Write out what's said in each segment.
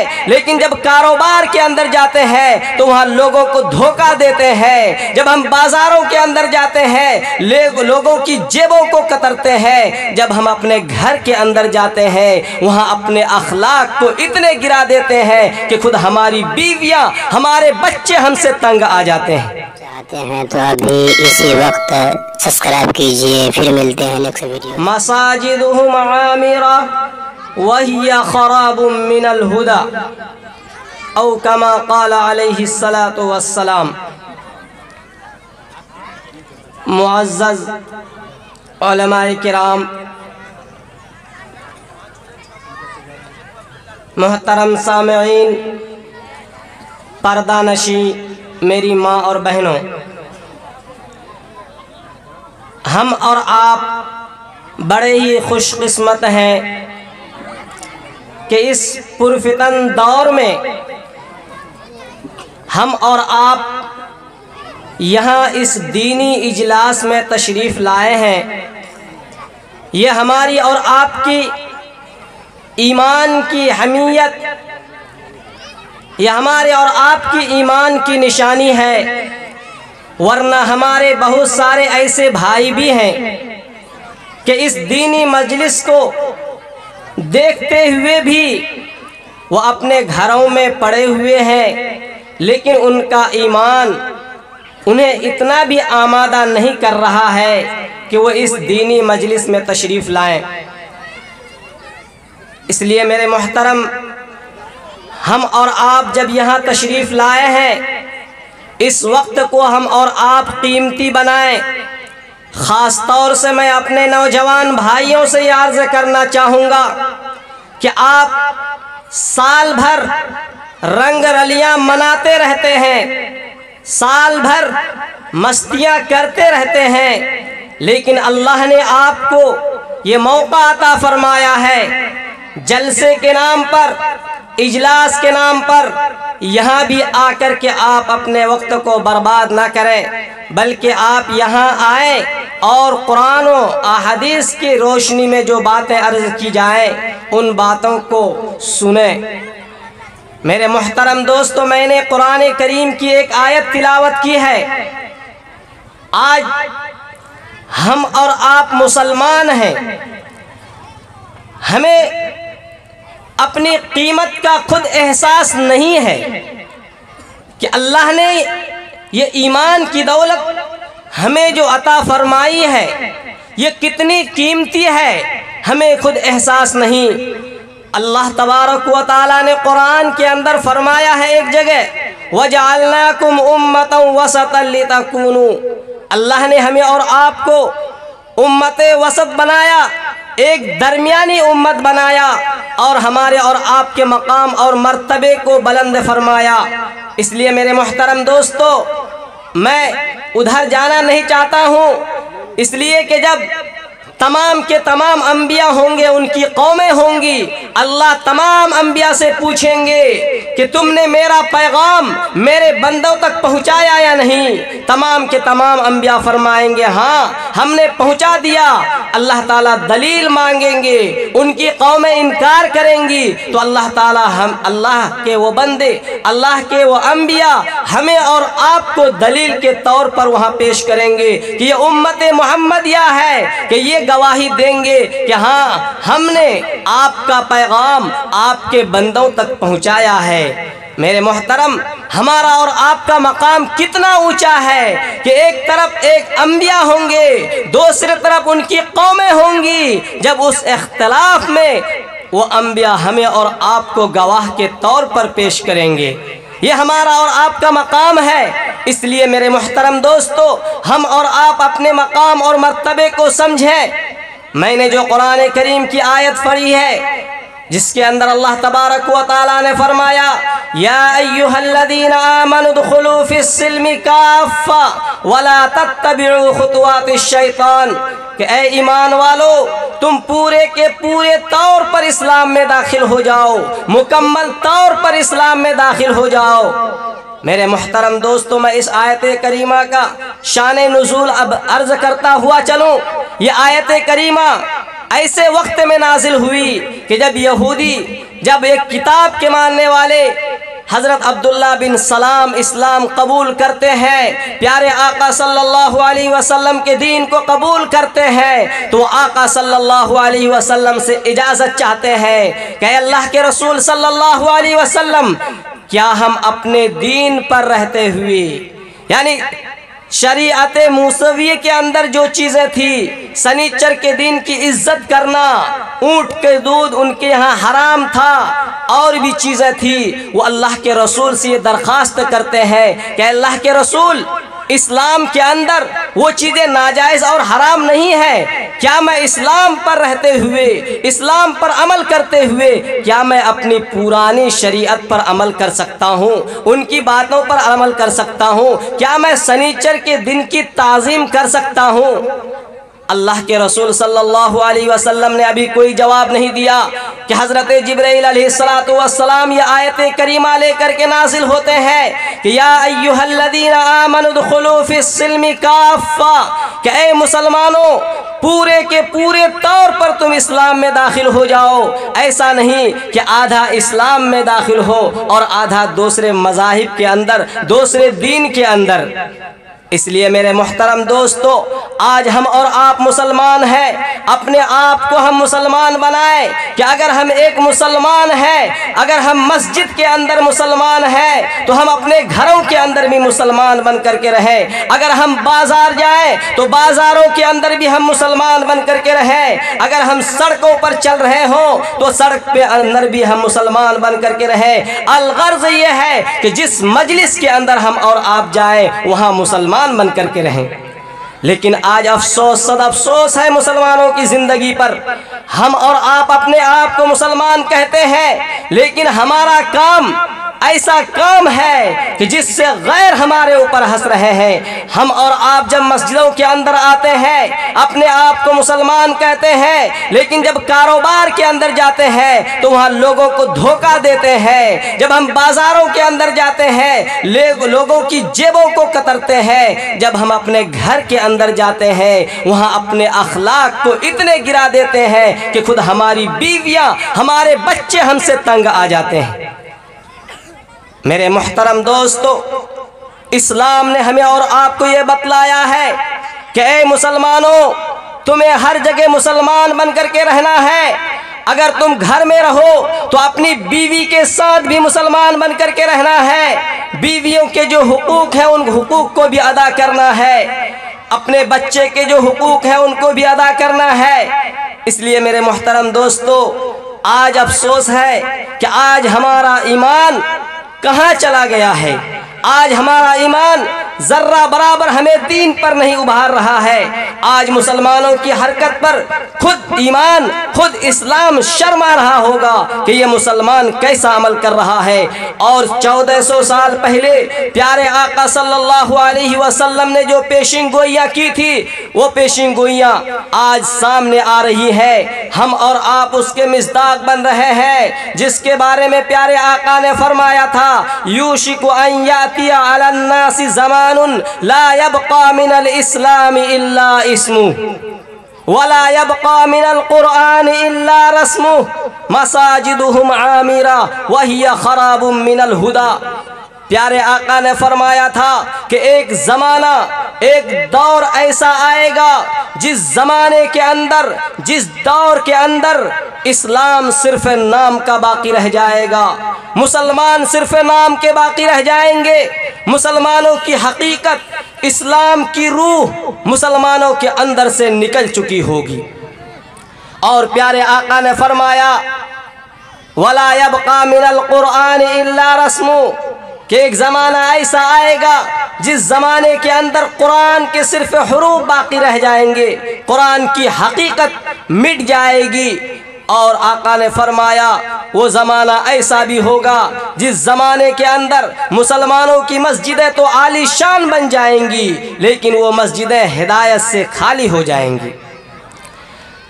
हैं, लेकिन जब कारोबार के अंदर जाते हैं तो वहाँ लोगों को धोखा देते हैं। जब हम बाजारों के अंदर जाते हैं लोगों की जेबों को कतरते हैं। जब हम अपने घर के अंदर जाते हैं वहाँ अपने अखलाक को इतने गिरा देते हैं कि खुद हमारी बीवियाँ हमारे बच्चे हमसे तंग आ जाते हैं। चाहते हैं तो अभी इसी वक्त सब्सक्राइब कीजिए। फिर मिलते हैं नेक्स्ट वीडियो। मसाजिदुहुम आमिरा वहिया खराबुम मिनल हुदा औ कमा क़ाल अलैहिस्सलातु वस्सलाम। मुअज़्ज़ज़ उलमाए किराम, मोहतरम सामिईन, पर्दानशी, मेरी माँ और बहनों, हम और आप बड़े ही खुशकिस्मत हैं कि इस पुरफितन दौर में हम और आप यहाँ इस दीनी इजलास में तशरीफ़ लाए हैं। ये हमारी और आपकी ईमान की हमीयत, यह हमारे और आपकी ईमान की निशानी है। वरना हमारे बहुत सारे ऐसे भाई भी हैं कि इस दीनी मजलिस को देखते हुए भी वो अपने घरों में पड़े हुए हैं, लेकिन उनका ईमान उन्हें इतना भी आमादा नहीं कर रहा है कि वो इस दीनी मजलिस में तशरीफ़ लाएं। इसलिए मेरे मोहतरम, हम और आप जब यहाँ तशरीफ़ लाए हैं, इस वक्त को हम और आप कीमती बनाएं। ख़ास तौर से मैं अपने नौजवान भाइयों से ये अर्ज़ करना चाहूँगा कि आप साल भर रंग रलियाँ मनाते रहते हैं, साल भर मस्तियाँ करते रहते हैं, लेकिन अल्लाह ने आपको ये मौका अता फरमाया है जलसे के नाम पर, इजलास के नाम पर यहाँ भी आकर के आप अपने वक्त को बर्बाद ना करें, बल्कि आप यहाँ आए और कुरान और अहदीस की रोशनी में जो बातें अर्ज़ की जाएं उन बातों को सुने। मेरे मोहतरम दोस्तों, मैंने कुरान करीम की एक आयत तिलावत की है। आज हम और आप मुसलमान हैं, हमें अपनी कीमत का खुद एहसास नहीं है कि अल्लाह ने ये ईमान की दौलत हमें जो अता फरमाई है ये कितनी कीमती है, हमें खुद एहसास नहीं। अल्लाह तबारक व तआला ने कुरान के अंदर फरमाया है एक जगह, वजअलनाकुम उम्मतन वसतन लितकूनू, अल्लाह ने हमें और आपको उम्मते वसत बनाया, एक दरमियानी उम्मत बनाया और हमारे और आपके मकाम और मर्तबे को बुलंद फरमाया। इसलिए मेरे मोहतरम दोस्तों, मैं उधर जाना नहीं चाहता हूँ, इसलिए कि जब तमाम के तमाम अंबिया होंगे, उनकी कौमें होंगी, अल्लाह तमाम अंबिया से पूछेंगे कि तुमने मेरा पैगाम मेरे बंदों तक पहुँचाया या नहीं। तमाम के तमाम अंबिया फरमाएंगे हाँ हमने पहुँचा दिया। अल्लाह ताला दलील मांगेंगे, उनकी कौमें इनकार करेंगी, तो अल्लाह ताला हम अल्लाह के वो बंदे, अल्लाह के वो अंबिया हमें और आपको दलील के तौर पर वहाँ पेश करेंगे कि ये उम्मत मोहम्मदिया है, कि ये गवाही देंगे कि हाँ हमने आपका पैगाम आपके बंदों तक पहुँचाया है। मेरे मोहतरम, हमारा और आपका मकाम कितना ऊंचा है कि एक तरफ एक अंबिया होंगे, दूसरी तरफ उनकी कौमें होंगी। जब उस इख्तिलाफ में वो अंबिया हमें और आपको गवाह के तौर पर पेश करेंगे, ये हमारा और आपका मकाम है। इसलिए मेरे मोहतरम दोस्तों, हम और आप अपने मकाम और मर्तबे को समझें। मैंने जो कुरान करीम की आयत पढ़ी है जिसके अंदर अल्लाह तबारक व तआला ने फरमाया, या अय्युहल्लज़ीना आमनु दुखुलू फिस्सिल्मि काफ़ा वला तत्तबिउ खुतुवातिश शैतान, कि ऐ ईमान वालो तुम पूरे के पूरे तौर पर इस्लाम में दाखिल हो जाओ, मुकम्मल तौर पर इस्लाम में दाखिल हो जाओ। मेरे मोहतरम दोस्तों, मैं इस आयत करीमा का शान नुज़ूल अब अर्ज़ करता हुआ चलूँ। ये आयत करीमा ऐसे वक्त में नाजिल हुई कि जब एक किताब के मानने वाले हज़रत अब्दुल्ला बिन सलाम इस्लाम कबूल करते हैं, प्यारे आका सल्लल्लाहु अलैहि वसल्लम के दीन को कबूल करते हैं, तो आका सल्लल्लाहु अलैहि वसल्लम से इजाज़त चाहते हैं कि अल्लाह के रसूल सल्लल्लाहु अलैहि वसल्लम, क्या हम अपने दीन पर रहते हुए, यानी शरीअत मूसवी के अंदर जो चीज़ें थी, सनीचर के दिन की इज्जत करना, ऊँट के दूध उनके यहाँ हराम था, और भी चीज़ें थी, वो अल्लाह के रसूल से ये दरख्वास्त करते हैं कि अल्लाह के रसूल, इस्लाम के अंदर वो चीज़ें नाजायज़ और हराम नहीं है, क्या मैं इस्लाम पर रहते हुए, इस्लाम पर अमल करते हुए, क्या मैं अपनी पुरानी शरीयत पर अमल कर सकता हूँ, उनकी बातों पर अमल कर सकता हूँ, क्या मैं सनीचर के दिन की ताज़ीम कर सकता हूँ? अल्लाह के रसूल सल्लल्लाहु अलैहि वसल्लम ने अभी कोई जवाब नहीं दिया कि हज़रत जिब्राइल अलैहिस्सलातु वस्सलाम ये आयत करीमा लेकर के नाजिल होते हैं कि या अय्युहल्लज़ीना आमनु दुखुलू फिस्सिल्मि काफ़ा, कि ऐ मुसलमानों, पूरे के पूरे तौर पर तुम इस्लाम में दाखिल हो जाओ। ऐसा नहीं कि आधा इस्लाम में दाखिल हो और आधा दूसरे मज़ाहिब के अंदर, दूसरे दीन के अंदर। इसलिए मेरे मोहतरम दोस्तों, आज हम और आप मुसलमान हैं, अपने आप को हम मुसलमान बनाएं कि अगर हम एक मुसलमान हैं, अगर हम मस्जिद के अंदर मुसलमान हैं, तो हम अपने घरों के अंदर भी मुसलमान बन करके रहें। अगर हम बाज़ार जाएं तो बाज़ारों के अंदर भी हम मुसलमान बन करके रहें। अगर हम सड़कों पर चल रहे हों तो सड़क पे अंदर भी हम मुसलमान बन करके रहें। अलगर्ज़ ये है कि जिस मजलिस के अंदर हम और आप जाएं वहाँ मुसलमान बन करके रहें। लेकिन आज अफसोस, सद अफसोस है मुसलमानों की ज़िंदगी पर। हम और आप अपने आप को मुसलमान कहते हैं, लेकिन हमारा काम ऐसा काम है कि जिससे गैर हमारे ऊपर हंस रहे हैं। हम और आप जब मस्जिदों के अंदर आते हैं, अपने आप को मुसलमान कहते हैं, लेकिन जब कारोबार के अंदर जाते हैं तो वहाँ लोगों को धोखा देते हैं। जब हम बाज़ारों के अंदर जाते हैं, लोगों की जेबों को कतरते हैं। जब हम अपने घर के अंदर जाते हैं, वहाँ अपने अखलाक को इतने गिरा देते हैं कि खुद हमारी बीवियाँ, हमारे बच्चे हमसे तंग आ जाते हैं। मेरे मोहतरम दोस्तों, इस्लाम ने हमें और आपको ये बतलाया है कि ऐ मुसलमानों, तुम्हें हर जगह मुसलमान बन करके रहना है। अगर तुम घर में रहो तो अपनी बीवी के साथ भी मुसलमान बन करके रहना है। बीवियों के जो हुकूक हैं उन हुकूक को भी अदा करना है। अपने बच्चे के जो हुकूक हैं उनको भी अदा करना है। इसलिए मेरे मोहतरम दोस्तों, आज अफसोस है कि आज हमारा ईमान कहाँ चला गया है। आज हमारा ईमान जर्रा बराबर हमें दीन पर नहीं उभार रहा है। आज मुसलमानों की हरकत पर खुद ईमान, खुद इस्लाम शर्मा रहा होगा कि ये मुसलमान कैसा अमल कर रहा है। और 1400 साल पहले प्यारे आका सल्लल्लाहु अलैहि वसल्लम ने जो पेशिंग गोइयाँ की थी, वो पेशिंग गोइयाँ आज सामने आ रही है। हम और आप उसके मिस्दाक बन रहे हैं, जिसके बारे में प्यारे आका ने फरमाया था, यूशिकु अन यातिया अलन नासि ज़मानुन ला यबक़ा मिनल इस्लामी इल्ला इस्मुहु वला यबक़ा मिनल क़ुरआनी इल्ला रस्मुहु मसाजिदुहुम आमिरा वहिया खराबुम मिनल हुदा। प्यारे आका ने फरमाया था कि एक ज़माना, एक दौर ऐसा आएगा जिस ज़माने के अंदर, जिस दौर के अंदर इस्लाम सिर्फ नाम का बाकी रह जाएगा। मुसलमान सिर्फ नाम के बाकी रह जाएंगे। मुसलमानों की हकीकत, इस्लाम की रूह मुसलमानों के अंदर से निकल चुकी होगी। और प्यारे आका ने फरमाया, वला यबक़ा मिनल क़ुरआन इल्ला रस्मु, कि एक ज़माना ऐसा आएगा जिस ज़माने के अंदर कुरान के सिर्फ हुरूफ बाकी रह जाएंगे, कुरान की हकीकत मिट जाएगी। और आका ने फरमाया, वो ज़माना ऐसा भी होगा जिस ज़माने के अंदर मुसलमानों की मस्जिदें तो आलीशान बन जाएंगी, लेकिन वो मस्जिदें हिदायत से खाली हो जाएंगी।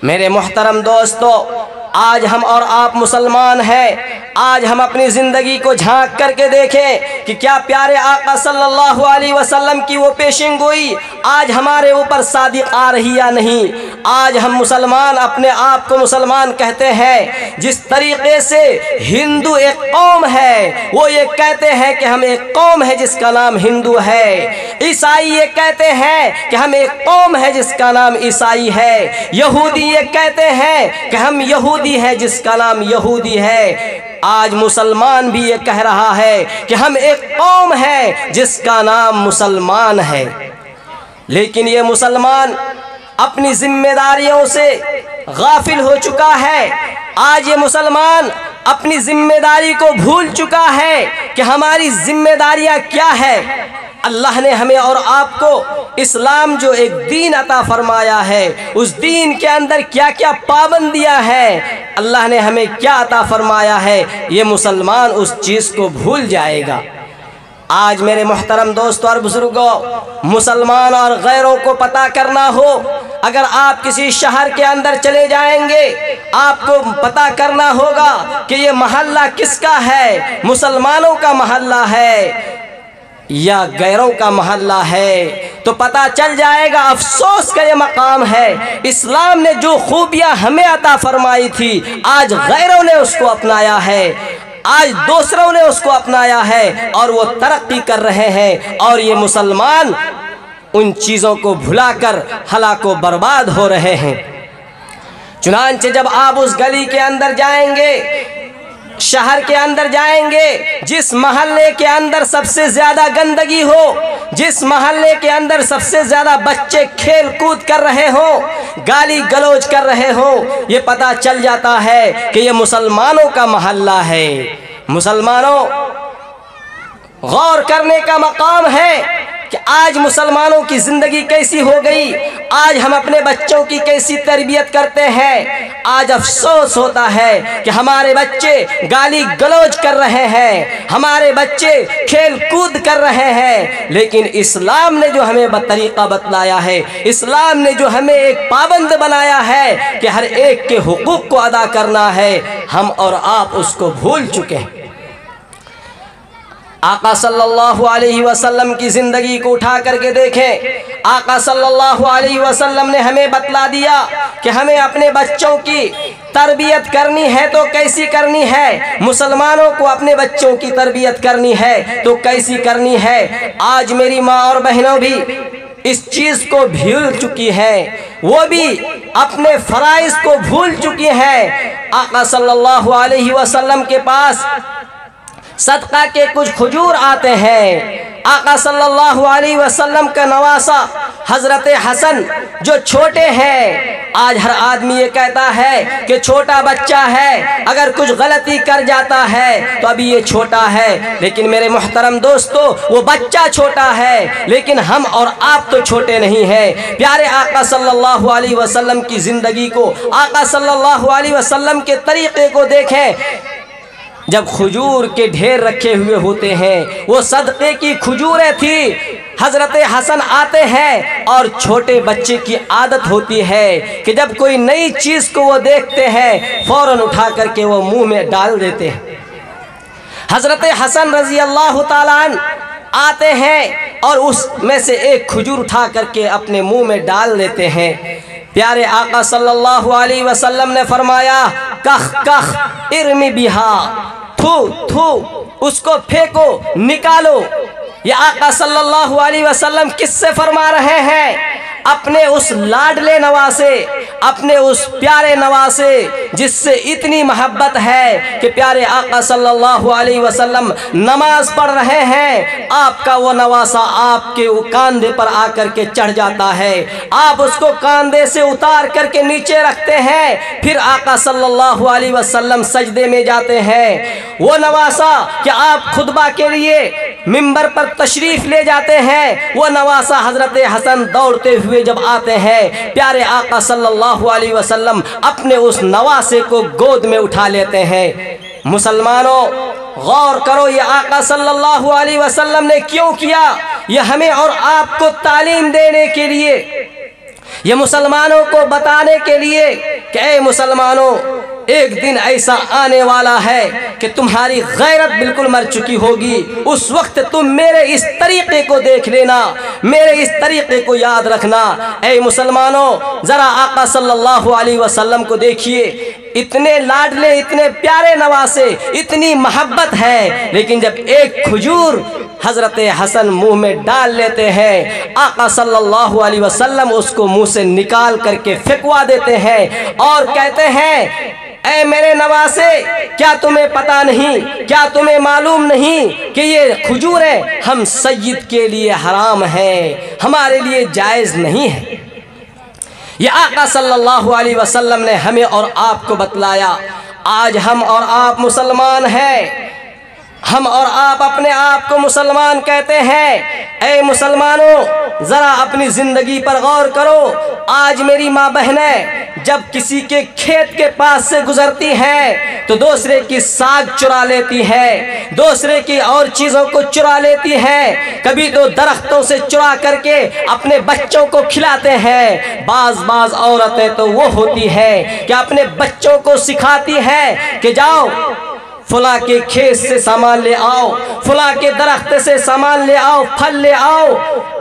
मेरे मोहतरम दोस्तों, आज हम और आप मुसलमान हैं। आज हम अपनी ज़िंदगी को झांक करके देखें कि क्या प्यारे आका सल्लल्लाहु अलैहि वसल्लम की वो पेशिंगोई आज हमारे ऊपर सादिक आ रही या नहीं। आज हम मुसलमान अपने आप को मुसलमान कहते हैं। जिस तरीके से हिंदू एक कौम है, वो ये कहते हैं कि हम एक कौम है जिसका नाम हिंदू है। ईसाई ये कहते हैं कि हम एक कौम है जिसका नाम ईसाई है। यहूदी ये कहते हैं कि हम यहूदी हैं जिसका नाम यहूदी है। आज मुसलमान भी ये कह रहा है कि हम एक कौम है जिसका नाम मुसलमान है। लेकिन ये मुसलमान अपनी जिम्मेदारियों से गाफिल हो चुका है। आज ये मुसलमान अपनी जिम्मेदारी को भूल चुका है कि हमारी जिम्मेदारियां क्या है। अल्लाह ने हमें और आपको इस्लाम जो एक दीन अता फरमाया है, उस दीन के अंदर क्या क्या पाबंदियां हैं, अल्लाह ने हमें क्या अता फरमाया है, ये मुसलमान उस चीज़ को भूल जाएगा। आज मेरे मोहतरम दोस्तों और बुजुर्गों, मुसलमान और गैरों को पता करना हो, अगर आप किसी शहर के अंदर चले जाएंगे, आपको पता करना होगा कि ये मोहल्ला किसका है, मुसलमानों का मोहल्ला है या गैरों का मोहल्ला है, तो पता चल जाएगा। अफसोस का ये मकाम है, इस्लाम ने जो खूबियाँ हमें अता फरमाई थी, आज गैरों ने उसको अपनाया है, आज दूसरों ने उसको अपनाया है और वो तरक्की कर रहे हैं। और ये मुसलमान उन चीज़ों को भुलाकर हलाको बर्बाद हो रहे हैं। चुनांचे जब आप उस गली के अंदर जाएंगे, शहर के अंदर जाएंगे, जिस मोहल्ले के अंदर सबसे ज़्यादा गंदगी हो, जिस मोहल्ले के अंदर सबसे ज़्यादा बच्चे खेल कूद कर रहे हो, गाली गलौज कर रहे हो, ये पता चल जाता है कि ये मुसलमानों का मोहल्ला है। मुसलमानों, गौर करने का मकाम है कि आज मुसलमानों की ज़िंदगी कैसी हो गई, आज हम अपने बच्चों की कैसी तरबियत करते हैं। आज अफसोस होता है कि हमारे बच्चे गाली गलौज कर रहे हैं, हमारे बच्चे खेल कूद कर रहे हैं। लेकिन इस्लाम ने जो हमें तरीक़ा बतलाया है, इस्लाम ने जो हमें एक पाबंद बनाया है कि हर एक के हुकूक को अदा करना है, हम और आप उसको भूल चुके हैं। आका सल्लल्लाहु अलैहि वसल्लम की ज़िंदगी को उठा करके देखें। आका सल्लल्लाहु अलैहि वसल्लम ने हमें बतला दिया कि हमें अपने बच्चों की तरबियत करनी है तो कैसी करनी है, मुसलमानों को अपने बच्चों की तरबियत करनी है तो कैसी करनी है। आज मेरी माँ और बहनों भी इस चीज़ को भूल चुकी है, वो भी अपने फ़राइज़ को भूल चुकी हैं। आका सल्लल्लाहु अलैहि वसल्लम के पास सदका के कुछ खजूर आते हैं। आका सल्लल्लाहु अलैहि वसल्लम का नवासा हज़रत हसन जो छोटे हैं, आज हर आदमी ये कहता है कि छोटा बच्चा है, अगर कुछ गलती कर जाता है तो अभी ये छोटा है। लेकिन मेरे मोहतरम दोस्तों, वो बच्चा छोटा है लेकिन हम और आप तो छोटे नहीं हैं। प्यारे आका सल्लल्लाहु अलैहि वसल्लम की ज़िंदगी को, आका सल्लल्लाहु अलैहि वसल्लम के तरीक़े को देखें। जब खजूर के ढेर रखे हुए होते हैं, वो सदक़े की खजूरें थी। हज़रत हसन आते हैं और छोटे बच्चे की आदत होती है कि जब कोई नई चीज़ को वो देखते हैं, फ़ौरन उठा करके वो मुंह में डाल देते हैं। हज़रत हसन रज़ी अल्लाह ताला अन्हु आते हैं और उसमें से एक खजूर उठा करके अपने मुंह में डाल देते हैं। प्यारे आका सल्लल्लाहु अलैहि वसल्लम ने फरमाया, कख कख इर्मी बिहा, थू थू, उसको फेंको, निकालो। ये आका सल्लल्लाहु अलैहि वसल्लम किससे फरमा रहे हैं? अपने उस लाडले नवासे, अपने उस प्यारे नवासे जिससे इतनी मोहब्बत है कि प्यारे आका सल्लल्लाहु अलैहि वसल्लम नमाज पढ़ रहे हैं, आपका वो नवासा आपके कांधे पर आकर के चढ़ जाता है, आप उसको कांधे से उतार करके नीचे रखते हैं, फिर आका सल्लल्लाहु अलैहि वसल्लम सजदे में जाते हैं। वो नवासा कि आप खुतबा के लिए मिंबर पर तशरीफ़ ले जाते हैं, वो नवासा हज़रत हसन दौड़ते हुए जब आते हैं, प्यारे आका सल्लल्लाहु अलैहि वसल्लम अपने उस नवासे को गोद में उठा लेते हैं। मुसलमानों, गौर करो, ये आका सल्लल्लाहु अलैहि वसल्लम ने क्यों किया? ये हमें और आपको तालीम देने के लिए, ये मुसलमानों को बताने के लिए कि ऐ मुसलमानों, एक दिन ऐसा आने वाला है कि तुम्हारी गैरत बिल्कुल मर चुकी होगी। उस वक्त तुम मेरे इस तरीक़े को देख लेना, मेरे इस तरीक़े को याद रखना। ऐ मुसलमानों, ज़रा आका सल्लल्लाहु अलैहि वसल्लम को देखिए, इतने लाडले, इतने प्यारे नवासे, इतनी मोहब्बत है, लेकिन जब एक खजूर हज़रत हसन मुंह में डाल लेते हैं, आका सल्लल्लाहु अलैहि वसल्लम उसको मुंह से निकाल करके फेंकवा देते हैं और कहते हैं, ऐ मेरे नवासे, क्या तुम्हें पता नहीं, क्या तुम्हें मालूम नहीं कि ये खजूरें हम सय्यद के लिए हराम हैं, हमारे लिए जायज़ नहीं है। ये आका सल्लल्लाहु अलैहि वसल्लम ने हमें और आपको बतलाया। आज हम और आप मुसलमान हैं, हम और आप अपने आप को मुसलमान कहते हैं। ऐ मुसलमानों, ज़रा अपनी ज़िंदगी पर गौर करो। आज मेरी माँ बहनें जब किसी के खेत के पास से गुजरती हैं तो दूसरे की साग चुरा लेती हैं, दूसरे की और चीज़ों को चुरा लेती हैं, कभी तो दरख्तों से चुरा करके अपने बच्चों को खिलाते हैं। बाज़ औरतें तो वो होती हैं कि अपने बच्चों को सिखाती हैं कि जाओ फला के खेत से सामान ले आओ, फला के दरख्त से सामान ले आओ, फल ले आओ,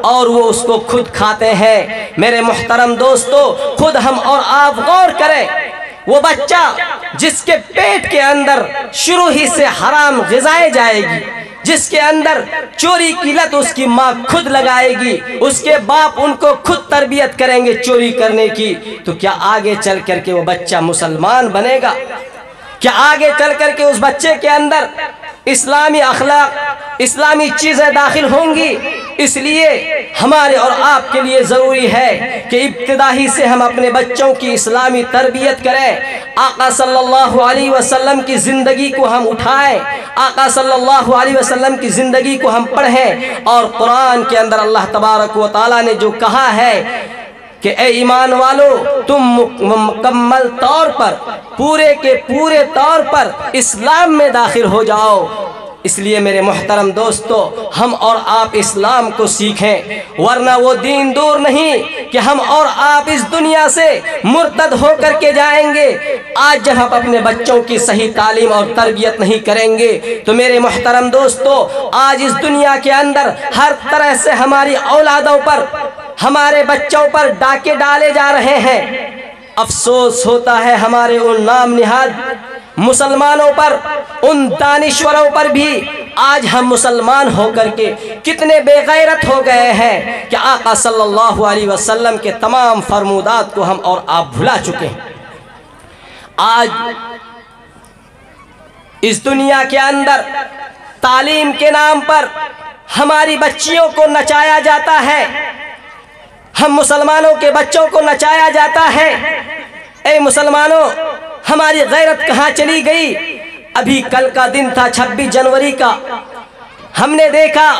और वो उसको खुद खाते हैं। मेरे मुहतरम दोस्तों, खुद हम और आप गौर करें, वो बच्चा जिसके पेट के अंदर शुरू ही से हराम ग़िज़ाएं जाएगी, जिसके अंदर चोरी की लत उसकी माँ खुद लगाएगी, उसके बाप उनको खुद तरबियत करेंगे चोरी करने की, तो क्या आगे चल करके वो बच्चा मुसलमान बनेगा? क्या आगे चल करके उस बच्चे के अंदर इस्लामी अखलाक, इस्लामी चीज़ें दाखिल होंगी? इसलिए हमारे और आपके लिए ज़रूरी है कि इब्तिदाई से हम अपने बच्चों की इस्लामी तरबियत करें। आका सल्लल्लाहु अलैहि वसल्लम की ज़िंदगी को हम उठाएं, आका सल्लल्लाहु अलैहि वसल्लम की ज़िंदगी को हम पढ़ें, और कुरान के अंदर अल्लाह तबारक व तआला ने जो कहा है कि ए ईमान वालों, तुम मुकम्मल तौर पर, पूरे के पूरे तौर पर इस्लाम में दाखिल हो जाओ। इसलिए मेरे मोहतरम दोस्तों, हम और आप इस्लाम को सीखें, वरना वो दीन दूर नहीं कि हम और आप इस दुनिया से मुर्तद हो कर के जाएंगे। आज जब हम अपने बच्चों की सही तालीम और तरबियत नहीं करेंगे तो मेरे मोहतरम दोस्तों, आज इस दुनिया के अंदर हर तरह से हमारी औलादों पर, हमारे बच्चों पर डाके डाले जा रहे हैं। अफसोस होता है हमारे उन नाम निहाद मुसलमानों पर, उन दानिश्वरों पर भी आज हम मुसलमान होकर के कितने बेगैरत हो गए हैं कि आका सल्लल्लाहु अलैहि वसल्लम के तमाम फरमूदात को हम और आप भुला चुके हैं। आज इस दुनिया के अंदर तालीम के नाम पर हमारी बच्चियों को नचाया जाता है, हम मुसलमानों के बच्चों को नचाया जाता है। ऐ मुसलमानों, हमारी गैरत कहाँ चली गई? अभी कल का दिन था 26 जनवरी का, हमने देखा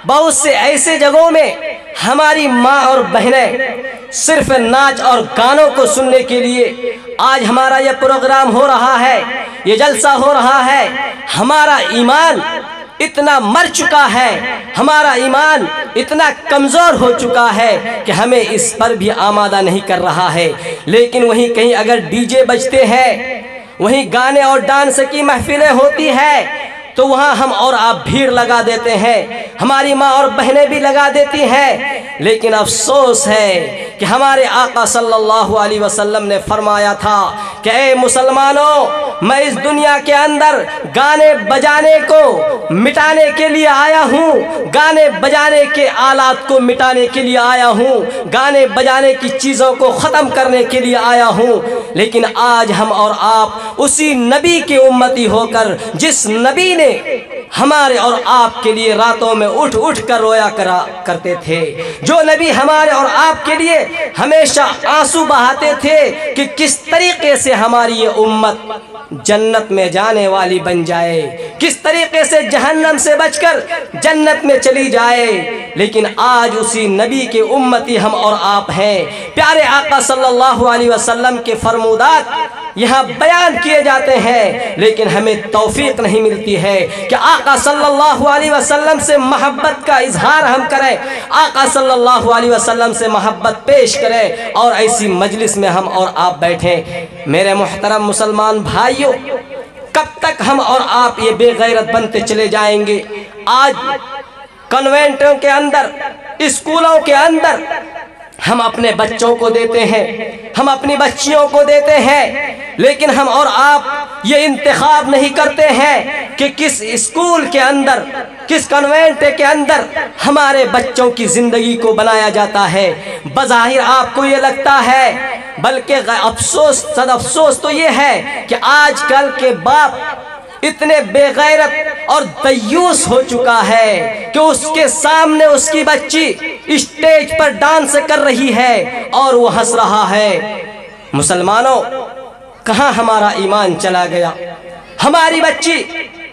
बहुत से ऐसे जगहों में हमारी माँ और बहनें सिर्फ नाच और गानों को सुनने के लिए आज हमारा यह प्रोग्राम हो रहा है, ये जलसा हो रहा है। हमारा ईमान इतना मर चुका है, हमारा ईमान इतना कमज़ोर हो चुका है कि हमें इस पर भी आमादा नहीं कर रहा है। लेकिन वहीं कहीं अगर डीजे बजते हैं, वहीं गाने और डांस की महफिलें होती है, तो वहाँ हम और आप भीड़ लगा देते हैं, हमारी माँ और बहनें भी लगा देती हैं। लेकिन अफसोस है कि हमारे आका सल्लल्लाहु अलैहि वसल्लम ने फरमाया था कि ऐ मुसलमानों, मैं इस दुनिया के अंदर गाने बजाने को मिटाने के लिए आया हूँ, गाने बजाने के आलात को मिटाने के लिए आया हूँ, गाने बजाने की चीज़ों को ख़त्म करने के लिए आया हूँ। लेकिन आज हम और आप उसी नबी के उम्मती होकर, जिस नबी ने हमारे और आपके लिए रातों में उठ उठ कर रोया करते थे, जो नबी हमारे और आपके लिए हमेशा आंसू बहाते थे कि किस तरीके से हमारी ये उम्मत जन्नत में जाने वाली बन जाए, किस तरीके से जहन्नम से बचकर जन्नत में चली जाए। लेकिन आज उसी नबी के उम्मती हम और आप हैं। प्यारे आका सल्लल्लाहु अलैहि वसल्लम के फरमूदात यहाँ बयान किए जाते हैं, लेकिन हमें तौफीक नहीं मिलती है कि आका सल्लल्लाहु अलैहि वसल्लम से मोहब्बत का इजहार हम करें, आका सल्लल्लाहु अलैहि वसल्लम से मोहब्बत पेश करें और ऐसी मजलिस में हम और आप बैठें। मेरे मुहतरम मुसलमान भाइयों, कब तक हम और आप ये बेगैरत बनते चले जाएंगे? आज कन्वेंटों के अंदर, स्कूलों के अंदर हम अपने बच्चों को देते हैं, हम अपनी बच्चियों को देते हैं, लेकिन हम और आप ये इंतखाब नहीं करते हैं कि किस स्कूल के अंदर, किस कन्वेंट के अंदर हमारे बच्चों की ज़िंदगी को बनाया जाता है। बज़ाहिर आपको ये लगता है, बल्कि अफसोस, सद अफसोस तो ये है कि आजकल के बाप इतने बेगैरत और दयूस हो चुका है कि उसके सामने उसकी बच्ची स्टेज पर डांस कर रही है और वो हंस रहा है। मुसलमानों, कहाँ हमारा ईमान चला गया? हमारी बच्ची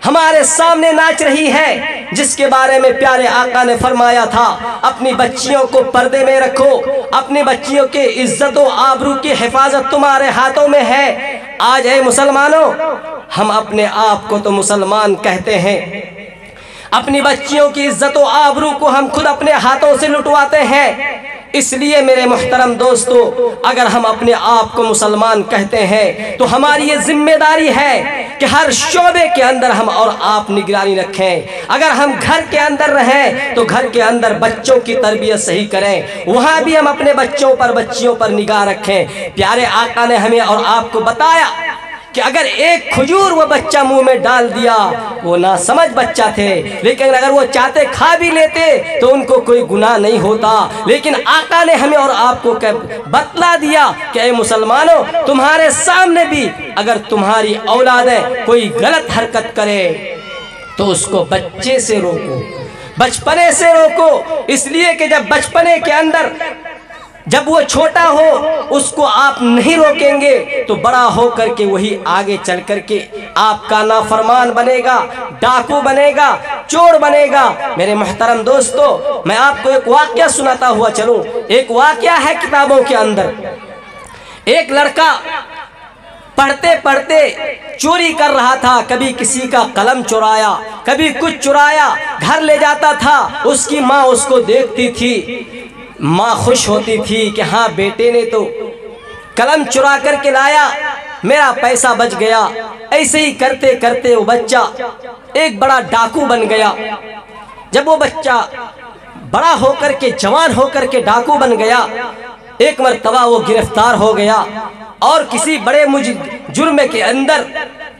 हमारे सामने नाच रही है, जिसके बारे में प्यारे आका ने फरमाया था, अपनी बच्चियों को पर्दे में रखो, अपनी बच्चियों के इज्जत और आबरू की हिफाजत तुम्हारे हाथों में है। आज है मुसलमानों, हम अपने आप को तो मुसलमान कहते हैं, अपनी बच्चियों की इज्जत और आबरू को हम खुद अपने हाथों से लुटवाते हैं। इसलिए मेरे मुहतरम दोस्तों, अगर हम अपने आप को मुसलमान कहते हैं तो हमारी ये जिम्मेदारी है कि हर शोबे के अंदर हम और आप निगरानी रखें। अगर हम घर के अंदर रहें तो घर के अंदर बच्चों की तरबियत सही करें, वहाँ भी हम अपने बच्चों पर, बच्चियों पर निगाह रखें। प्यारे आका ने हमें और आपको बताया कि अगर एक खजूर वो बच्चा मुंह में डाल दिया, वो ना समझ बच्चा थे, लेकिन अगर वो चाहते खा भी लेते तो उनको कोई गुनाह नहीं होता। लेकिन आका ने हमें और आपको बतला दिया कि ऐ मुसलमानों, तुम्हारे सामने भी अगर तुम्हारी औलादें कोई गलत हरकत करे तो उसको बच्चे से रोको, बचपने से रोको। इसलिए कि जब बचपने के अंदर, जब वो छोटा हो, उसको आप नहीं रोकेंगे तो बड़ा हो करके वही आगे चल करके आपका नाफरमान बनेगा, डाकू बनेगा, चोर बनेगा। मेरे मुहतरम दोस्तों, मैं आपको एक वाकया सुनाता हुआ चलूं। एक वाकया है किताबों के अंदर। एक लड़का पढ़ते पढ़ते चोरी कर रहा था, कभी किसी का कलम चुराया, कभी कुछ चुराया, घर ले जाता था। उसकी माँ उसको देखती थी, माँ खुश होती थी कि हाँ, बेटे ने तो कलम चुरा करके लाया, मेरा पैसा बच गया। ऐसे ही करते करते वो बच्चा एक बड़ा डाकू बन गया। जब वो बच्चा बड़ा होकर के, जवान होकर के डाकू बन गया, एक मर्तबा वो गिरफ्तार हो गया और किसी बड़े जुर्म के अंदर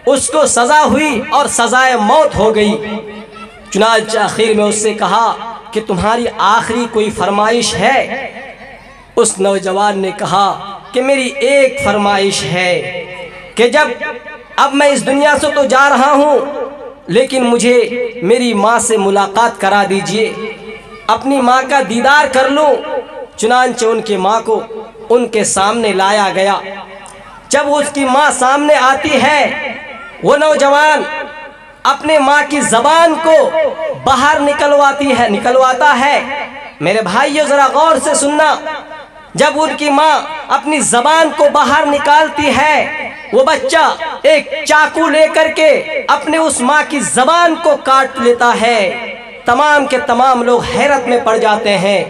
उसको सजा हुई और सजाए मौत हो गई। चुनांचे आखिर में उससे कहा कि तुम्हारी आखिरी कोई फरमाइश है? उस नौजवान ने कहा कि मेरी एक फरमाइश है कि जब अब मैं इस दुनिया से तो जा रहा हूँ, लेकिन मुझे मेरी माँ से मुलाकात करा दीजिए, अपनी माँ का दीदार कर लूँ। चुनांचे उनकी माँ को उनके सामने लाया गया। जब उसकी माँ सामने आती है, वो नौजवान अपने माँ की ज़बान को बाहर निकलवाता है। मेरे भाइयों, ज़रा गौर से सुनना। जब उनकी माँ अपनी ज़बान को बाहर निकालती है, वो बच्चा एक चाकू लेकर के अपने उस माँ की ज़बान को काट लेता है। तमाम के तमाम लोग हैरत में पड़ जाते हैं,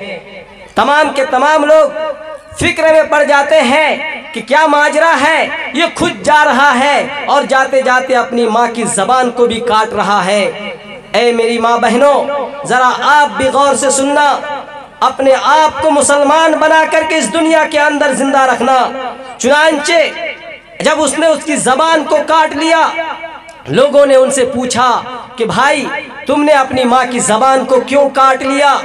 तमाम के तमाम लोग फिक्र में पड़ जाते हैं कि क्या माजरा है। ये खुद जा रहा है और जाते जाते अपनी माँ की ज़बान को भी काट रहा है। ऐ मेरी माँ बहनों, ज़रा आप भी गौर से सुनना। अपने आप को मुसलमान बना करके इस दुनिया के अंदर जिंदा रखना। चुनांचे जब उसने उसकी ज़बान को काट लिया, लोगों ने उनसे पूछा कि भाई, तुमने अपनी माँ की ज़बान को क्यों काट लिया?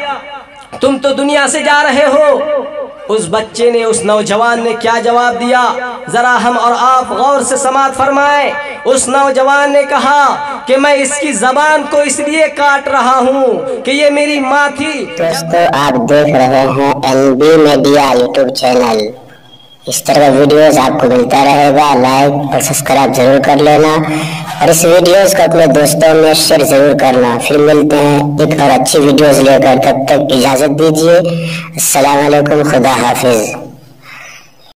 तुम तो दुनिया से जा रहे हो। उस बच्चे ने, उस नौजवान ने क्या जवाब दिया? ज़रा हम और आप गौर से समाअत फरमाएं। उस नौजवान ने कहा कि मैं इसकी ज़बान को इसलिए काट रहा हूँ कि ये मेरी माँ थी। दोस्तों, आप देख रहे हैं NB मीडिया यूट्यूब चैनल। इस तरह का वीडियोस आपको मिलता रहेगा। लाइक और सब्सक्राइब जरूर कर लेना और इस वीडियोस को अपने दोस्तों में शेयर जरूर करना। फिर मिलते हैं एक और अच्छी वीडियोस लेकर, तब तक इजाज़त दीजिए। अस्सलाम वालेकुम, खुदा हाफिज।